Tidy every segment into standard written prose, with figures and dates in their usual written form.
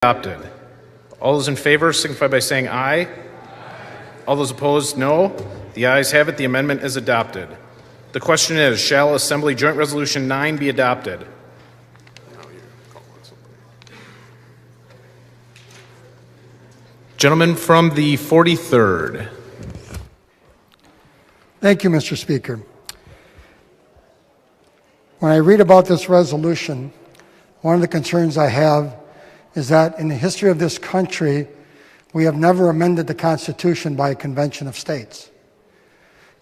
Adopted. All those in favor signify by saying aye. All those opposed, no. The ayes have it. The amendment is adopted. The question is, shall Assembly Joint Resolution 9 be adopted? Gentleman from the 43rd. Thank you, Mr. Speaker. When I read about this resolution, one of the concerns I have is that in the history of this country, we have never amended the Constitution by a convention of states.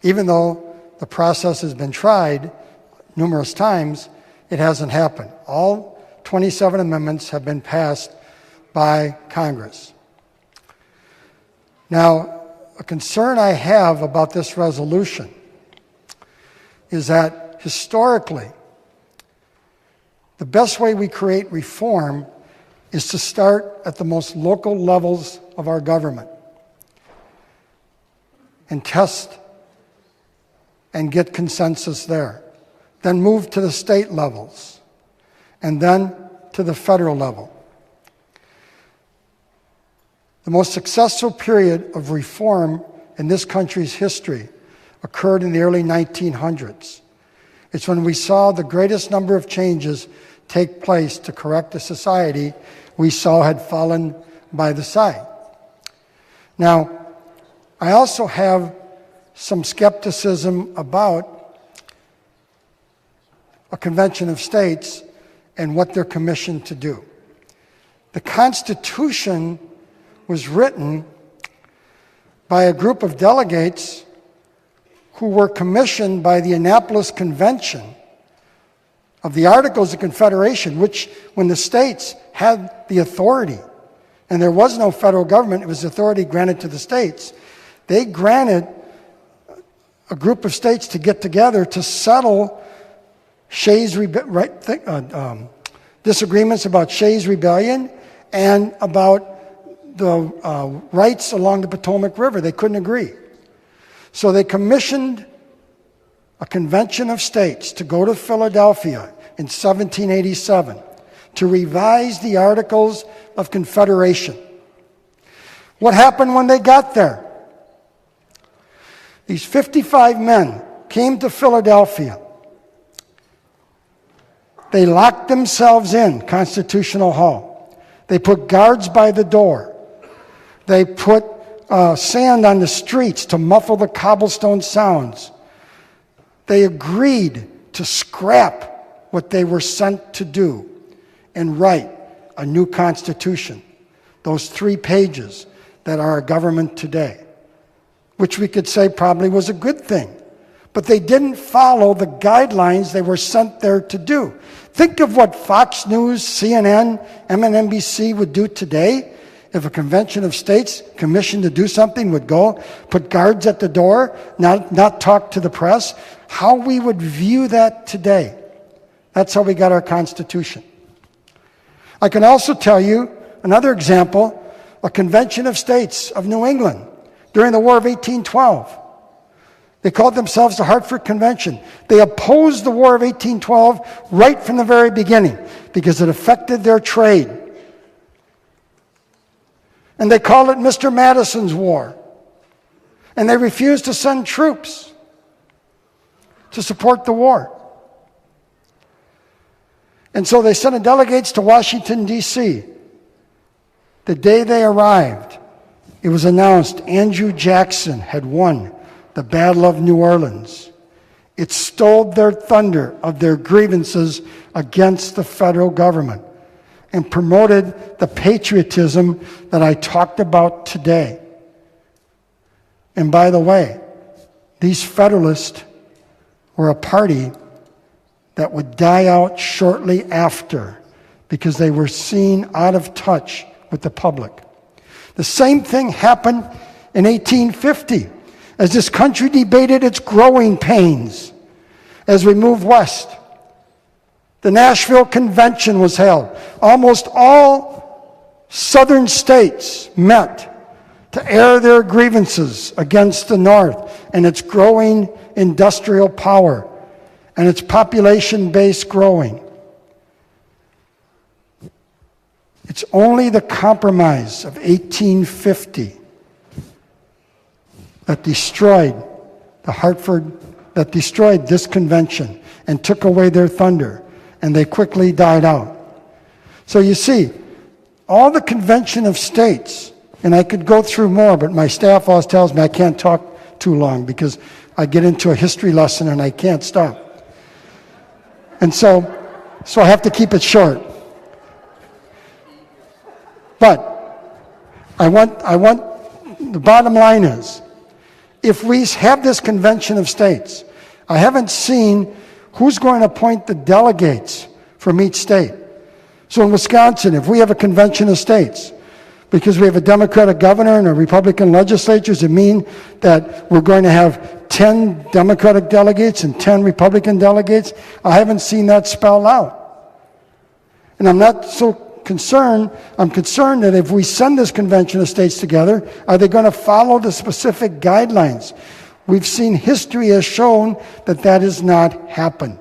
Even though the process has been tried numerous times, it hasn't happened. All 27 amendments have been passed by Congress. Now, a concern I have about this resolution is that historically, the best way we create reform is to start at the most local levels of our government and test and get consensus there. Then move to the state levels and then to the federal level. The most successful period of reform in this country's history occurred in the early 1900s. It's when we saw the greatest number of changes take place to correct a society we saw had fallen by the side. Now, I also have some skepticism about a convention of states and what they're commissioned to do. The Constitution was written by a group of delegates who were commissioned by the Annapolis Convention of the Articles of Confederation, which, when the states had the authority, and there was no federal government, it was authority granted to the states, they granted a group of states to get together to settle disagreements about Shays' Rebellion and about the rights along the Potomac River. They couldn't agree. So they commissioned a convention of states to go to Philadelphia in 1787 to revise the Articles of Confederation. What happened when they got there? These 55 men came to Philadelphia. They locked themselves in Constitutional Hall. They put guards by the door. They put sand on the streets to muffle the cobblestone sounds. They agreed to scrap what they were sent to do and write a new constitution. Those 3 pages that are our government today, which we could say probably was a good thing. But they didn't follow the guidelines they were sent there to do. Think of what Fox News, CNN, MSNBC would do today if a convention of states commissioned to do something would go, put guards at the door, not talk to the press. How we would view that today. That's how we got our Constitution. I can also tell you another example, a convention of states of New England during the War of 1812. They called themselves the Hartford Convention. They opposed the War of 1812 right from the very beginning because it affected their trade. And they called it Mr. Madison's War. And they refused to send troops to support the war. And so they sent delegates to Washington, D.C. The day they arrived, it was announced Andrew Jackson had won the Battle of New Orleans. It stole their thunder of their grievances against the federal government and promoted the patriotism that I talked about today. And by the way, these Federalists were a party that would die out shortly after because they were seen out of touch with the public. The same thing happened in 1850 as this country debated its growing pains as we moved west. The Nashville Convention was held. Almost all southern states met to air their grievances against the North and its growing industrial power and its population base growing. It's only the compromise of 1850 that destroyed that destroyed this convention and took away their thunder, and they quickly died out. So you see, all the convention of states, and I could go through more, but my staff always tells me I can't talk too long because I get into a history lesson and I can't stop. And so I have to keep it short. But the bottom line is, if we have this convention of states, I haven't seen who's going to appoint the delegates from each state. So in Wisconsin, if we have a convention of states, because we have a Democratic governor and a Republican legislature, does it mean that we're going to have 10 Democratic delegates and 10 Republican delegates? I haven't seen that spelled out. And I'm not so concerned. I'm concerned that if we send this convention of states together, are they going to follow the specific guidelines? We've seen history has shown that that has not happened.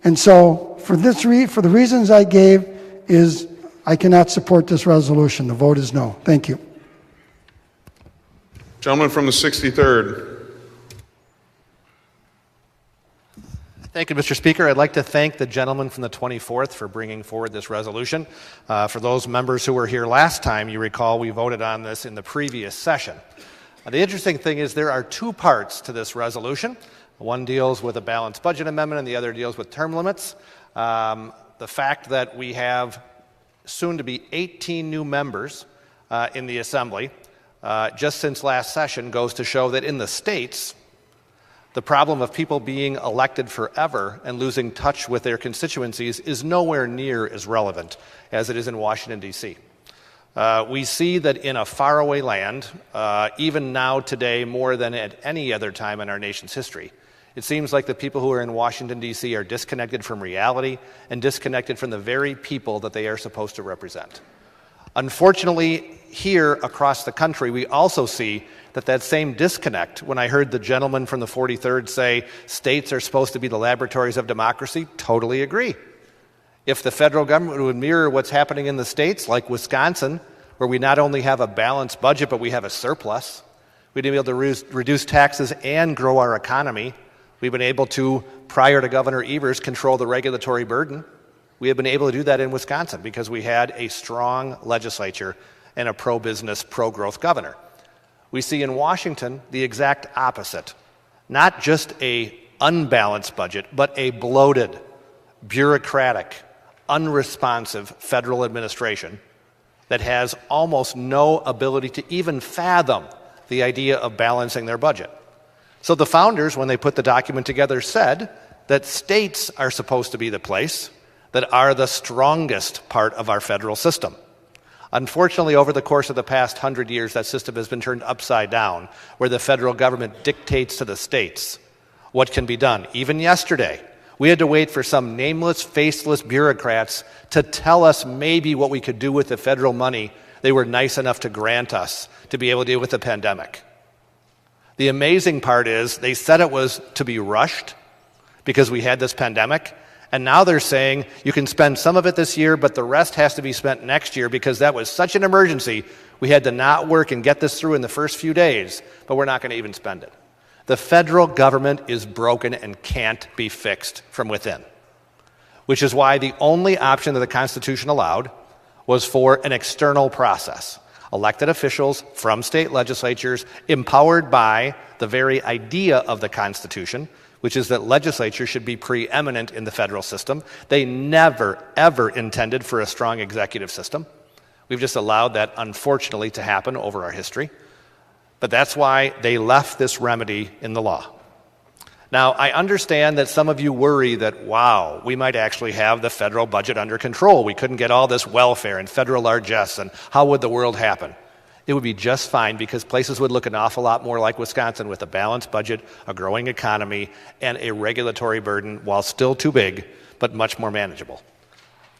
And so for the reasons I gave, is I cannot support this resolution. The vote is no. Thank you. Gentleman from the 63rd. Thank you, Mr. Speaker. I'd like to thank the gentleman from the 24th for bringing forward this resolution. For those members who were here last time, you recall we voted on this in the previous session. The interesting thing is there are two parts to this resolution. One deals with a balanced budget amendment and the other deals with term limits. The fact that we have soon to be 18 new members in the Assembly just since last session goes to show that in the states, the problem of people being elected forever and losing touch with their constituencies is nowhere near as relevant as it is in Washington, D.C. We see that in a faraway land, even now today more than at any other time in our nation's history, it seems like the people who are in Washington, D.C. are disconnected from reality and disconnected from the very people that they are supposed to represent. Unfortunately, here across the country, we also see that same disconnect. When I heard the gentleman from the 43rd say states are supposed to be the laboratories of democracy, totally agree. If the federal government would mirror what's happening in the states, like Wisconsin, where we not only have a balanced budget, but we have a surplus, we'd be able to reduce taxes and grow our economy. We've been able to, prior to Governor Evers, control the regulatory burden. We have been able to do that in Wisconsin because we had a strong legislature and a pro-business, pro-growth governor. We see in Washington the exact opposite. Not just a unbalanced budget, but a bloated, bureaucratic, unresponsive federal administration that has almost no ability to even fathom the idea of balancing their budget. So the founders, when they put the document together, said that states are supposed to be the place that are the strongest part of our federal system. Unfortunately, over the course of the past 100 years, that system has been turned upside down, where the federal government dictates to the states what can be done. Even yesterday, we had to wait for some nameless, faceless bureaucrats to tell us maybe what we could do with the federal money they were nice enough to grant us to be able to deal with the pandemic. The amazing part is they said it was to be rushed because we had this pandemic, and now they're saying you can spend some of it this year, but the rest has to be spent next year because that was such an emergency, we had to not work and get this through in the first few days, but we're not going to even spend it. The federal government is broken and can't be fixed from within, which is why the only option that the Constitution allowed was for an external process. Elected officials from state legislatures empowered by the very idea of the Constitution, which is that legislature should be preeminent in the federal system. They never, ever intended for a strong executive system. We've just allowed that, unfortunately, to happen over our history. But that's why they left this remedy in the law. Now, I understand that some of you worry that, wow, we might actually have the federal budget under control. We couldn't get all this welfare and federal largesse, and how would the world happen? It would be just fine because places would look an awful lot more like Wisconsin with a balanced budget, a growing economy, and a regulatory burden, while still too big, but much more manageable.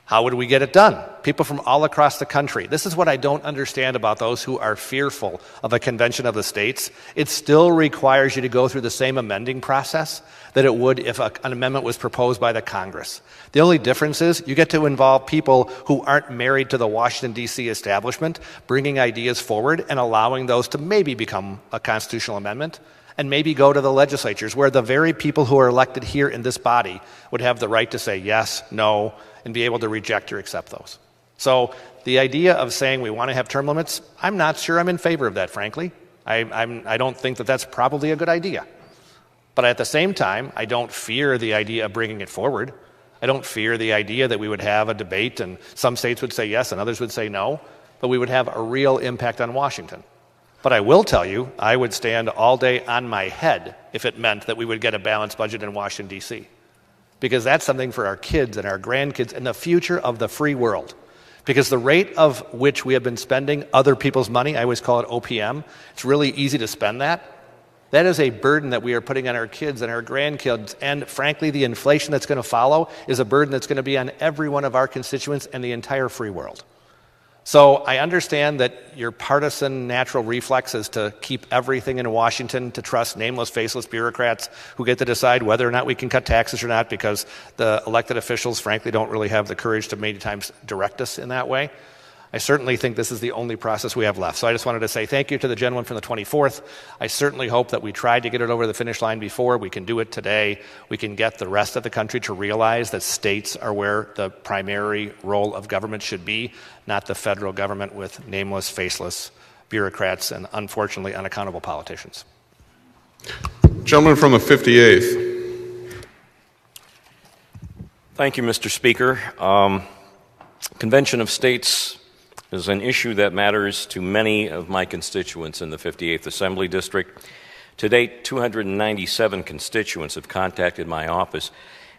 How would we get it done? People from all across the country. This is what I don't understand about those who are fearful of a convention of the states. It still requires you to go through the same amending process that it would if an amendment was proposed by the Congress. The only difference is you get to involve people who aren't married to the Washington, D.C. establishment, bringing ideas forward and allowing those to maybe become a constitutional amendment, and maybe go to the legislatures where the very people who are elected here in this body would have the right to say yes, no, and be able to reject or accept those. So the idea of saying we want to have term limits, I'm not sure I'm in favor of that, frankly. I don't think that that's probably a good idea. But at the same time, I don't fear the idea of bringing it forward. I don't fear the idea that we would have a debate and some states would say yes and others would say no, but we would have a real impact on Washington. But I will tell you, I would stand all day on my head if it meant that we would get a balanced budget in Washington, D.C. Because that's something for our kids and our grandkids and the future of the free world. Because the rate of which we have been spending other people's money, I always call it OPM, it's really easy to spend that. That is a burden that we are putting on our kids and our grandkids. And frankly, the inflation that's going to follow is a burden that's going to be on every one of our constituents and the entire free world. So I understand that your partisan natural reflex is to keep everything in Washington, to trust nameless, faceless bureaucrats who get to decide whether or not we can cut taxes or not, because the elected officials, frankly, don't really have the courage to many times direct us in that way. I certainly think this is the only process we have left. So I just wanted to say thank you to the gentleman from the 24th. I certainly hope that we tried to get it over the finish line before. We can do it today. We can get the rest of the country to realize that states are where the primary role of government should be, not the federal government with nameless, faceless bureaucrats and, unfortunately, unaccountable politicians. Gentleman from the 58th. Thank you, Mr. Speaker. Convention of States is an issue that matters to many of my constituents in the 58th Assembly District. To date, 297 constituents have contacted my office,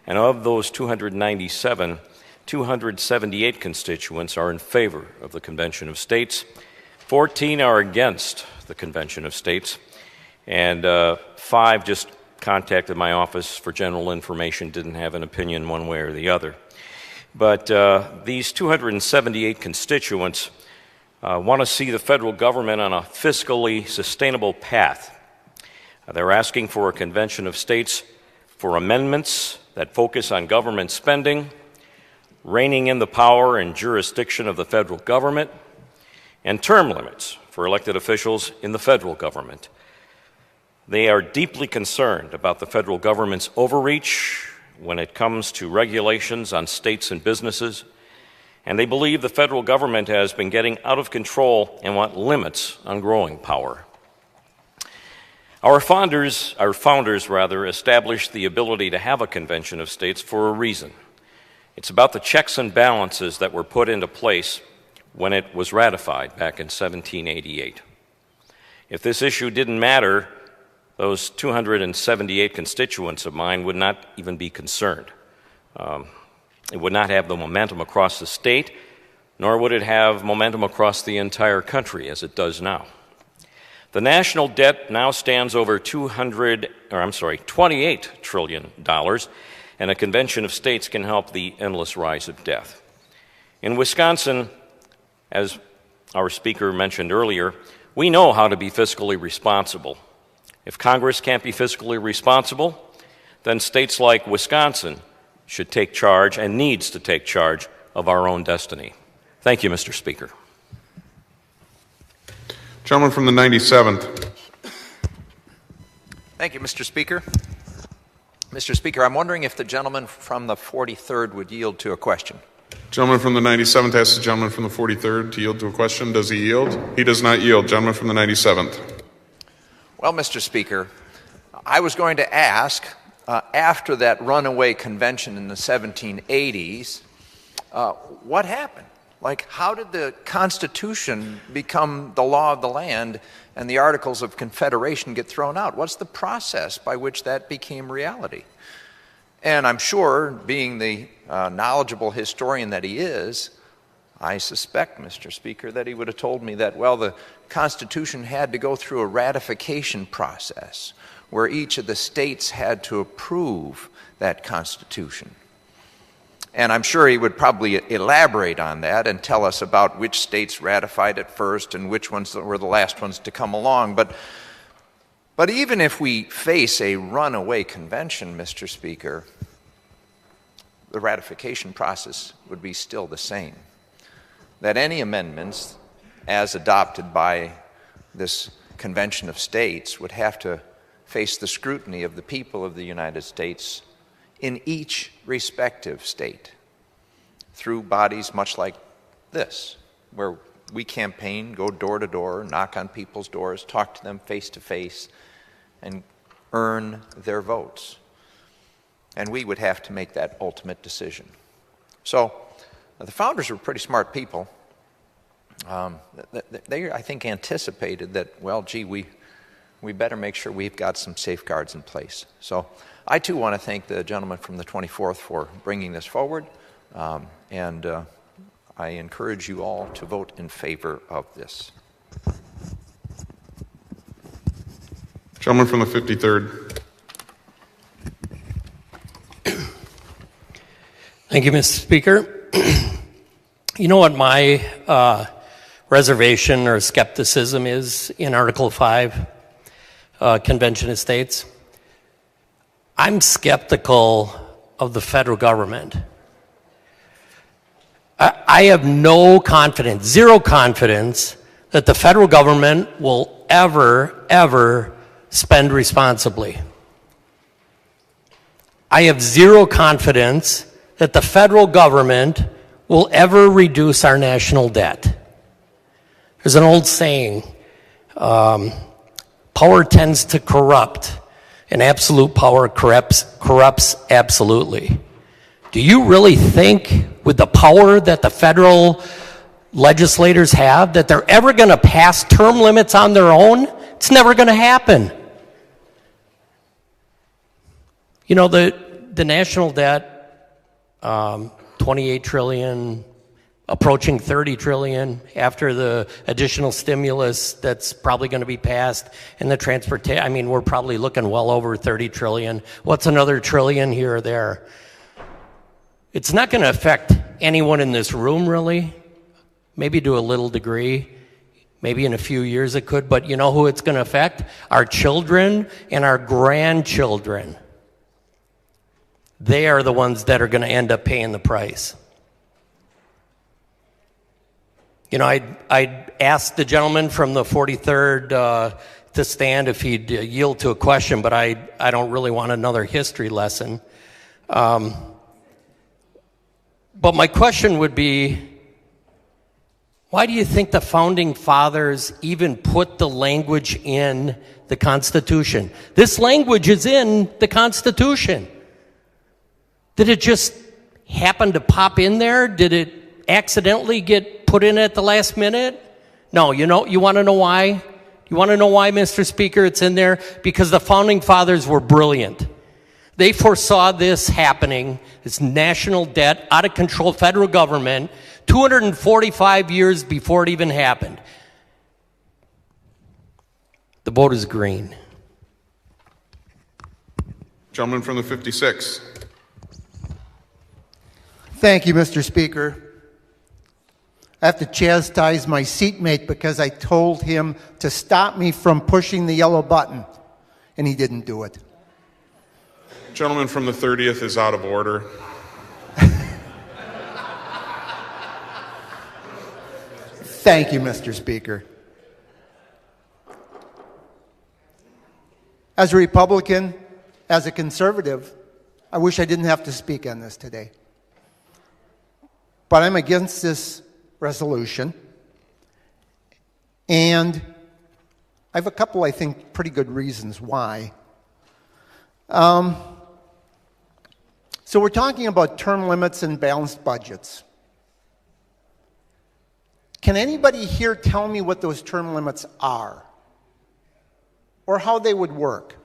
and of those 297, 278 constituents are in favor of the Convention of States, 14 are against the Convention of States, and 5 just contacted my office for general information, didn't have an opinion one way or the other. But these 278 constituents want to see the federal government on a fiscally sustainable path. They're asking for a convention of states for amendments that focus on government spending, reining in the power and jurisdiction of the federal government, and term limits for elected officials in the federal government. They are deeply concerned about the federal government's overreach when it comes to regulations on states and businesses, and they believe the federal government has been getting out of control and want limits on growing power. Our founders established the ability to have a convention of states for a reason. It's about the checks and balances that were put into place when it was ratified back in 1788. If this issue didn't matter, those 278 constituents of mine would not even be concerned. It would not have the momentum across the state, nor would it have momentum across the entire country as it does now. The national debt now stands over $28 trillion, and a convention of states can help the endless rise of debt. In Wisconsin, as our speaker mentioned earlier, we know how to be fiscally responsible. If Congress can't be fiscally responsible, then states like Wisconsin should take charge and needs to take charge of our own destiny. Thank you, Mr. Speaker. Gentleman from the 97th. Thank you, Mr. Speaker. Mr. Speaker, I'm wondering if the gentleman from the 43rd would yield to a question. Gentleman from the 97th asks the gentleman from the 43rd to yield to a question. Does he yield? He does not yield. Gentleman from the 97th. Well, Mr. Speaker, I was going to ask, after that runaway convention in the 1780s, what happened? Like, how did the Constitution become the law of the land and the Articles of Confederation get thrown out? What's the process by which that became reality? And I'm sure, being the knowledgeable historian that he is, I suspect, Mr. Speaker, that he would have told me that, well, the Constitution had to go through a ratification process where each of the states had to approve that Constitution. And I'm sure he would probably elaborate on that and tell us about which states ratified it first and which ones were the last ones to come along. But even if we face a runaway convention, Mr. Speaker, the ratification process would be still the same. That any amendments as adopted by this convention of states would have to face the scrutiny of the people of the United States in each respective state through bodies much like this, where we campaign, go door to door, knock on people's doors, talk to them face to face, and earn their votes. And we would have to make that ultimate decision. So the founders were pretty smart people. They, I think, anticipated that, well, gee, we better make sure we've got some safeguards in place. So I, too, want to thank the gentleman from the 24th for bringing this forward, and I encourage you all to vote in favor of this. Gentleman from the 53rd. Thank you, Mr. Speaker. You know what my reservation or skepticism is in Article 5, Convention of States? I'm skeptical of the federal government. I have no confidence, zero confidence, that the federal government will ever spend responsibly. I have zero confidence that the federal government will ever reduce our national debt. There's an old saying, power tends to corrupt, and absolute power corrupts absolutely. Do you really think, with the power that the federal legislators have, that they're ever going to pass term limits on their own? It's never going to happen. You know, the national debt, 28 trillion, approaching 30 trillion after the additional stimulus that's probably going to be passed, and the transportation, I mean, we're probably looking well over 30 trillion. What's another trillion here or there? It's not going to affect anyone in this room, really. Maybe to a little degree. Maybe in a few years it could, but you know who it's going to affect? Our children and our grandchildren. They are the ones that are going to end up paying the price. You know, I asked the gentleman from the 43rd to stand if he'd yield to a question, but I don't really want another history lesson. But my question would be, why do you think the Founding Fathers even put the language in the Constitution? This language is in the Constitution. Did it just happen to pop in there? Did it accidentally get put in at the last minute? No, you want to know why? You want to know why, Mr. Speaker, it's in there? Because the Founding Fathers were brilliant. They foresaw this happening, this national debt, out of control federal government, 245 years before it even happened. The vote is green. Gentleman from the 56th. Thank you, Mr. Speaker. I have to chastise my seatmate because I told him to stop me from pushing the yellow button, and he didn't do it. Gentleman from the 30th is out of order. Thank you, Mr. Speaker. As a Republican, as a conservative, I wish I didn't have to speak on this today. But I'm against this resolution. And I have a couple, I think, pretty good reasons why. So we're talking about term limits and balanced budgets. Can anybody here tell me what those term limits are? Or how they would work?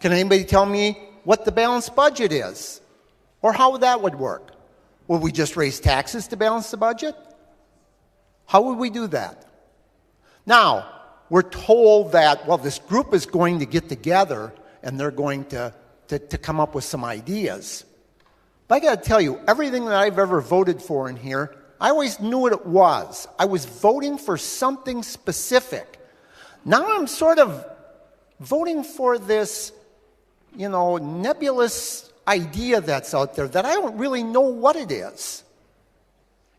Can anybody tell me what the balanced budget is? Or how that would work? Would we just raise taxes to balance the budget? How would we do that? Now, we're told that, well, this group is going to get together and they're going to come up with some ideas. But I got to tell you, everything that I've ever voted for in here, I always knew what it was. I was voting for something specific. Now I'm sort of voting for this, nebulous idea that's out there that I don't really know what it is.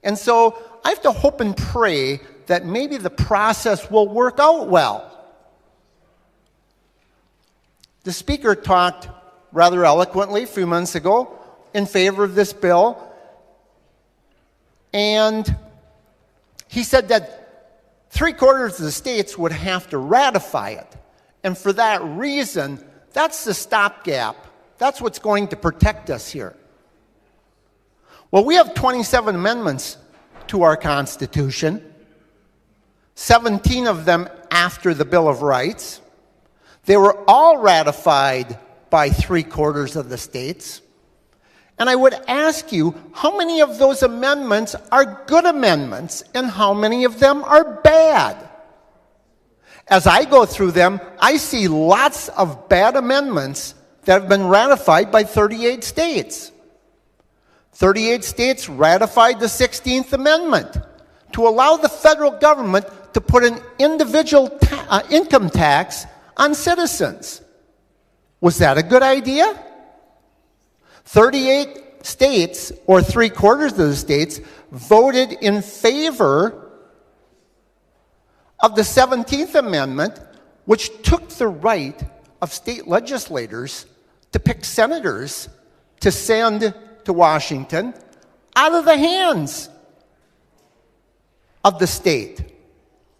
And so I have to hope and pray that maybe the process will work out well. The speaker talked rather eloquently a few months ago in favor of this bill, and he said that 3/4 of the states would have to ratify it. And for that reason, that's the stopgap. That's what's going to protect us here. Well, we have 27 amendments to our Constitution, 17 of them after the Bill of Rights. They were all ratified by 3/4 of the states. And I would ask you, how many of those amendments are good amendments and how many of them are bad? As I go through them, I see lots of bad amendments that have been ratified by 38 states. 38 states ratified the 16th Amendment to allow the federal government to put an individual income tax on citizens. Was that a good idea? 38 states, or 3/4 of the states, voted in favor of the 17th Amendment, which took the right of state legislators to pick senators to send to Washington out of the hands of the state.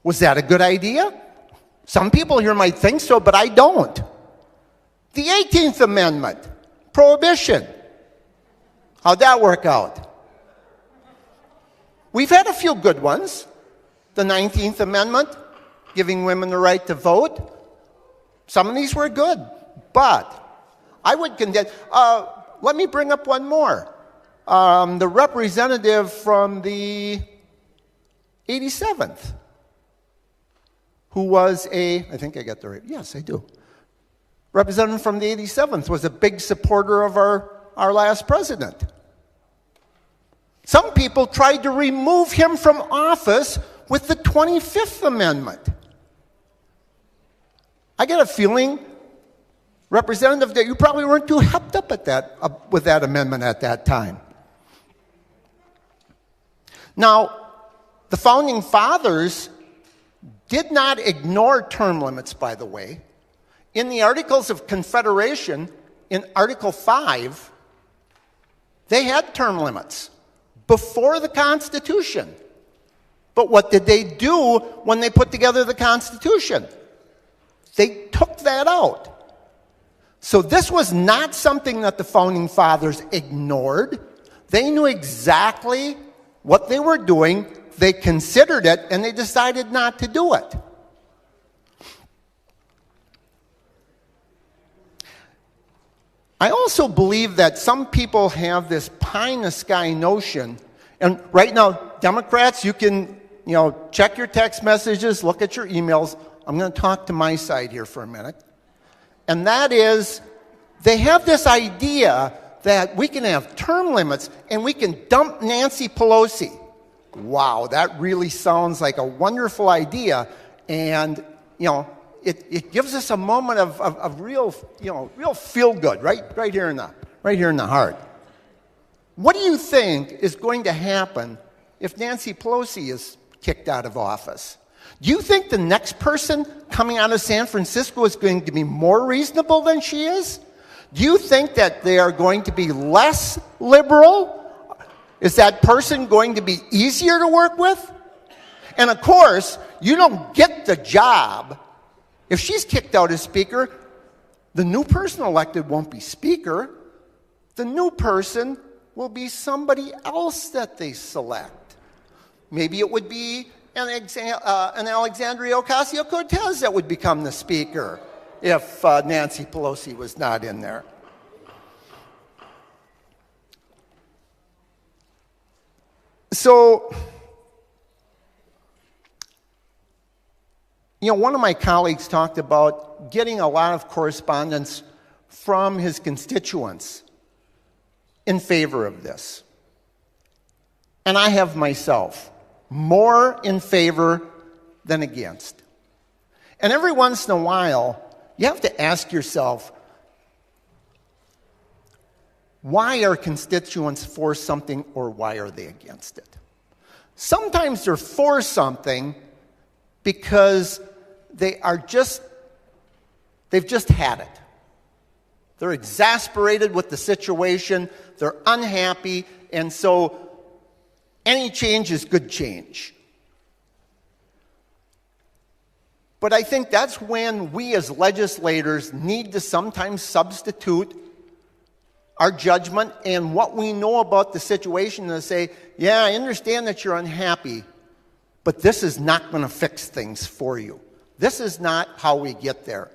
Was that a good idea? Some people here might think so, but I don't. The 18th Amendment, prohibition. How'd that work out? We've had a few good ones. The 19th Amendment, giving women the right to vote. Some of these were good, but I would condemn. Let me bring up one more. The representative from the 87th, who was I think I got the right, yes, I do. Representative from the 87th was a big supporter of our last president. Some people tried to remove him from office with the 25th Amendment. I get a feeling, Representative, that you probably weren't too hepped up with that amendment at that time. Now, the Founding Fathers did not ignore term limits, by the way. In the Articles of Confederation, in Article 5, they had term limits before the Constitution. But what did they do when they put together the Constitution? They took that out. So this was not something that the Founding Fathers ignored. They knew exactly what they were doing. They considered it, and they decided not to do it. I also believe that some people have this pie-in-the-sky notion, and right now, Democrats, you can check your text messages, look at your emails. I'm going to talk to my side here for a minute. And that is, they have this idea that we can have term limits and we can dump Nancy Pelosi. Wow, that really sounds like a wonderful idea. And, it gives us a moment of real feel good, right here in the heart. What do you think is going to happen if Nancy Pelosi is kicked out of office? Do you think the next person coming out of San Francisco is going to be more reasonable than she is? Do you think that they are going to be less liberal? Is that person going to be easier to work with? And of course, you don't get the job. If she's kicked out as Speaker, the new person elected won't be Speaker. The new person will be somebody else that they select. Maybe it would be an Alexandria Ocasio-Cortez that would become the Speaker if Nancy Pelosi was not in there. So, one of my colleagues talked about getting a lot of correspondence from his constituents. in favor of this. And I have myself more in favor than against. And every once in a while, you have to ask yourself, why are constituents for something or why are they against it? Sometimes they're for something because they've just had it. They're exasperated with the situation, they're unhappy, and so any change is good change. But I think that's when we as legislators need to sometimes substitute our judgment and what we know about the situation and say, yeah, I understand that you're unhappy, but this is not going to fix things for you. This is not how we get there.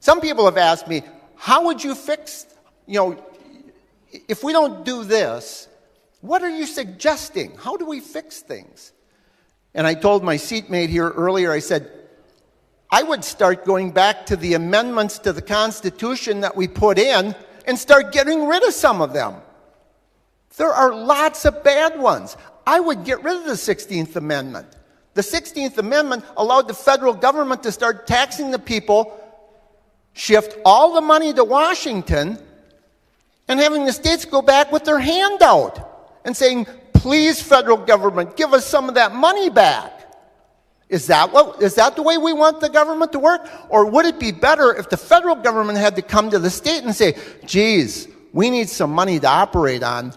Some people have asked me, how would you fix, if we don't do this, what are you suggesting? How do we fix things? And I told my seatmate here earlier, I said, I would start going back to the amendments to the Constitution that we put in and start getting rid of some of them. There are lots of bad ones. I would get rid of the 16th Amendment. The 16th Amendment allowed the federal government to start taxing the people, shift all the money to Washington, and having the states go back with their hand out and saying, please, federal government, give us some of that money back. Is that the way we want the government to work? Or would it be better if the federal government had to come to the state and say, geez, we need some money to operate on,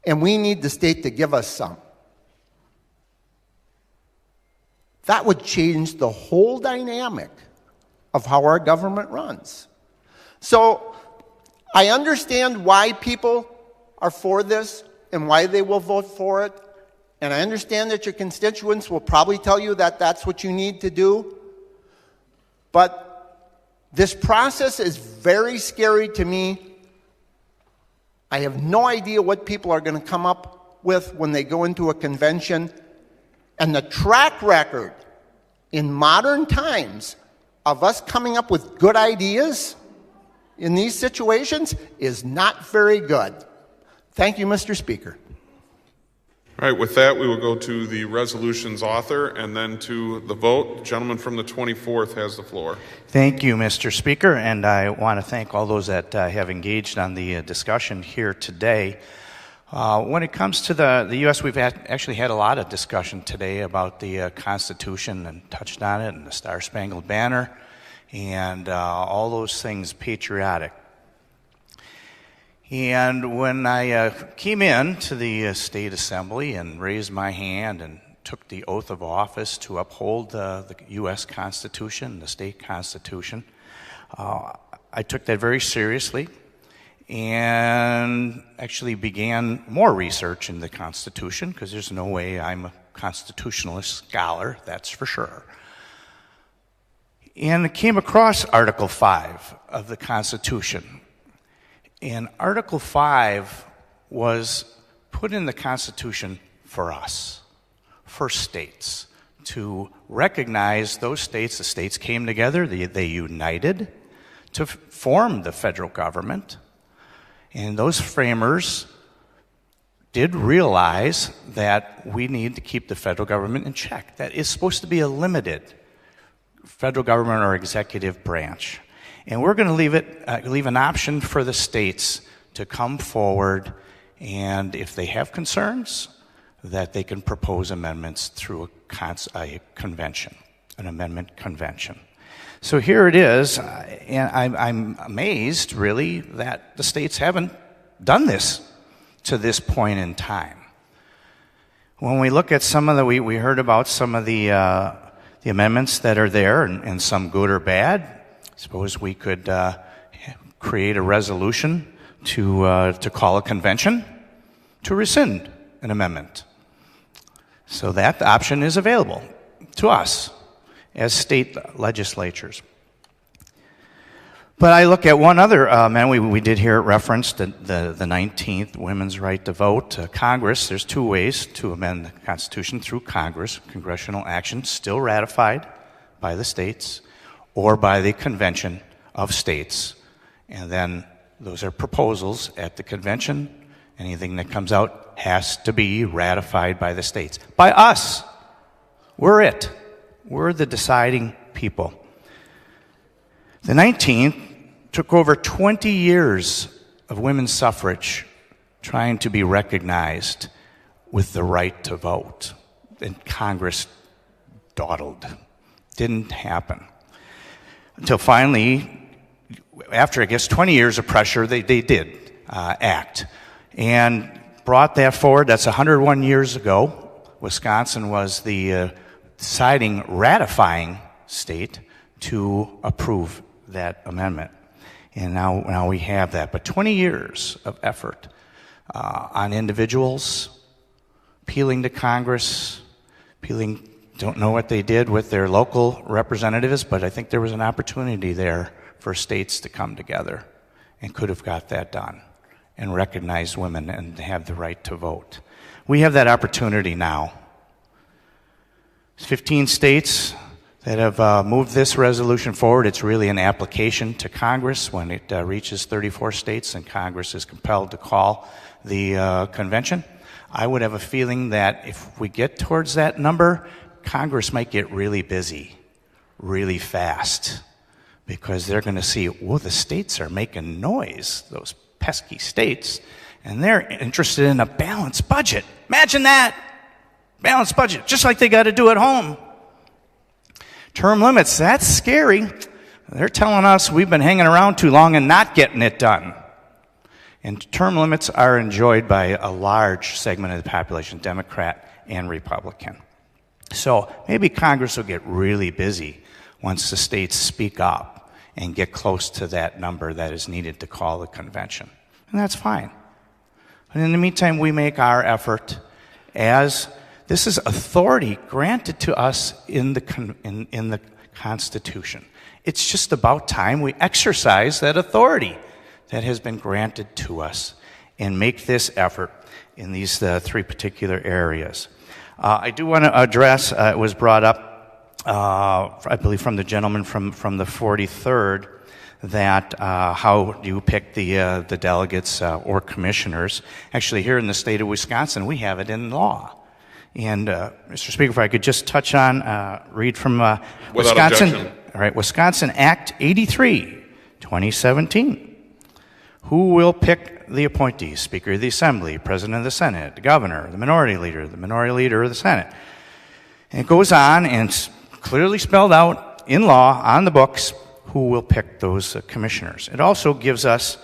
and we need the state to give us some? That would change the whole dynamic of how our government runs. So I understand why people are for this and why they will vote for it. And I understand that your constituents will probably tell you that that's what you need to do. But this process is very scary to me. I have no idea what people are going to come up with when they go into a convention. And the track record in modern times of us coming up with good ideas in these situations is not very good. Thank you, Mr. Speaker. All right, with that, we will go to the resolution's author and then to the vote. The gentleman from the 24th has the floor. Thank you, Mr. Speaker, and I want to thank all those that have engaged on the discussion here today. When it comes to the U.S., we've actually had a lot of discussion today about the Constitution and touched on it and the Star-Spangled Banner and all those things patriotic. And when I came in to the State Assembly and raised my hand and took the oath of office to uphold the U.S. Constitution, the state Constitution, I took that very seriously and actually began more research in the Constitution, because there's no way I'm a constitutionalist scholar, that's for sure. And I came across Article 5 of the Constitution. And Article 5 was put in the Constitution for us, for states, to recognize those states. The states came together, they united to form the federal government. And those framers did realize that we need to keep the federal government in check. That is supposed to be a limited federal government or executive branch. And we're going to leave an option for the states to come forward, and if they have concerns, that they can propose amendments through a convention, an amendment convention. So here it is, and I'm amazed, really, that the states haven't done this to this point in time. When we look at some of we heard about some of the amendments that are there, and some good or bad. Suppose we could create a resolution to call a convention to rescind an amendment. So that option is available to us as state legislatures. But I look at one other amendment. We did hear it referenced, the 19th, women's right to vote. Congress, there's two ways to amend the Constitution: through Congress, congressional action, still ratified by the states, or by the Convention of States. And then those are proposals at the convention Anything that comes out has to be ratified by the states. By us. We're it. We're the deciding people. The 19th took over 20 years of women's suffrage trying to be recognized with the right to vote. And Congress dawdled. Didn't happen. Until finally, after, I guess, 20 years of pressure, they did act and brought that forward. That's 101 years ago. Wisconsin was the deciding, ratifying state to approve that amendment. And now we have that. But 20 years of effort on individuals, appealing to Congress, don't know what they did with their local representatives, but I think there was an opportunity there for states to come together and could have got that done and recognize women and have the right to vote. We have that opportunity now. 15 states that have moved this resolution forward. It's really an application to Congress. When it reaches 34 states and Congress is compelled to call the convention, I would have a feeling that if we get towards that number, Congress might get really busy, really fast, because they're going to see, whoa, the states are making noise, those pesky states, and they're interested in a balanced budget. Imagine that! Balanced budget, just like they got to do at home. Term limits, that's scary. They're telling us we've been hanging around too long and not getting it done. And term limits are enjoyed by a large segment of the population, Democrat and Republican. So maybe Congress will get really busy once the states speak up and get close to that number that is needed to call the convention. And that's fine. But in the meantime, we make our effort as this is authority granted to us in the Constitution. It's just about time we exercise that authority that has been granted to us and make this effort in these three particular areas. I do want to address, it was brought up, I believe from the gentleman from the 43rd, that how do you pick the delegates or commissioners. Actually, here in the state of Wisconsin, we have it in law. And, Mr. Speaker, if I could just touch on, read from Wisconsin. Objection. All right, Wisconsin Act 83, 2017. Who will pick the appointees? Speaker of the Assembly, President of the Senate, the Governor, the Minority Leader of the Senate. And it goes on and it's clearly spelled out in law, on the books, who will pick those commissioners. It also gives us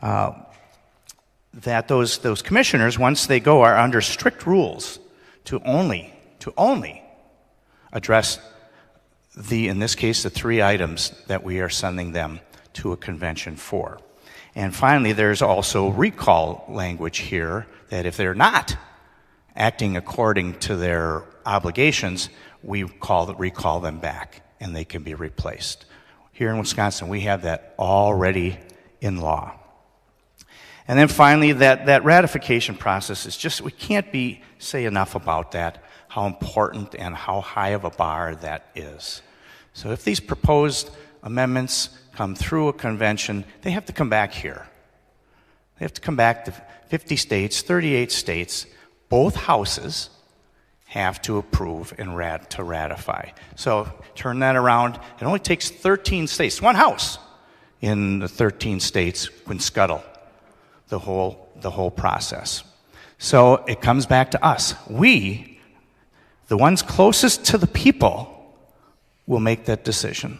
that those commissioners, once they go, are under strict rules to only address in this case, the three items that we are sending them to a convention for. And finally, there's also recall language here that if they're not acting according to their obligations, we recall them back and they can be replaced. Here in Wisconsin, we have that already in law. And then finally, that ratification process is just, we can't say enough about that, how important and how high of a bar that is. So if these proposed amendments come through a convention, they have to come back here. They have to come back to 50 states, 38 states. Both houses have to approve and to ratify. So turn that around. It only takes 13 states, one house in the 13 states can scuttle the whole process. So it comes back to us. We, the ones closest to the people, will make that decision.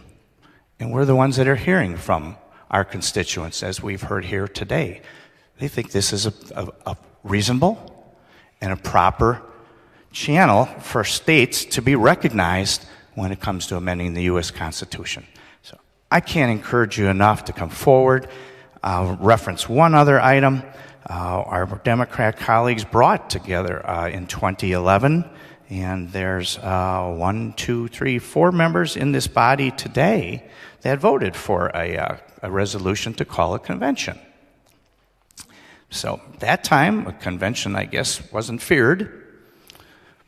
And we're the ones that are hearing from our constituents, as we've heard here today. They think this is a reasonable and a proper channel for states to be recognized when it comes to amending the U.S. Constitution. So I can't encourage you enough to come forward. I'll reference one other item. Our Democrat colleagues brought together in 2011, and there's 4 members in this body today that voted for a resolution to call a convention. So that time, a convention, I guess, wasn't feared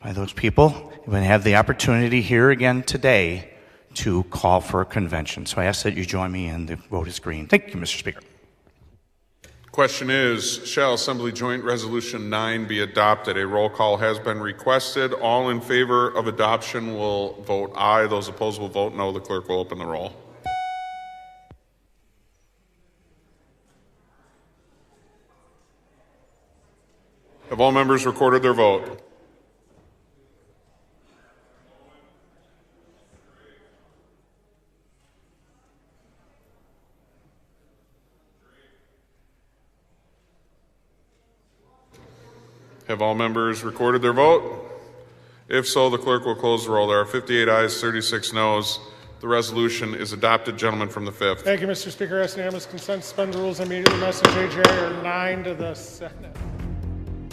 by those people. We're going to have the opportunity here again today to call for a convention. So I ask that you join me, and the vote is green. Thank you, Mr. Speaker. Question is, shall Assembly Joint Resolution 9 be adopted? A roll call has been requested. All in favor of adoption will vote aye. Those opposed will vote no. The clerk will open the roll. Have all members recorded their vote? Have all members recorded their vote? If so, the clerk will close the roll. There are 58 ayes, 36 noes. The resolution is adopted. Gentleman from the 5th. Thank you, Mr. Speaker. I ask unanimous consent to suspend the rules and immediately message H.R. 9 to the Senate.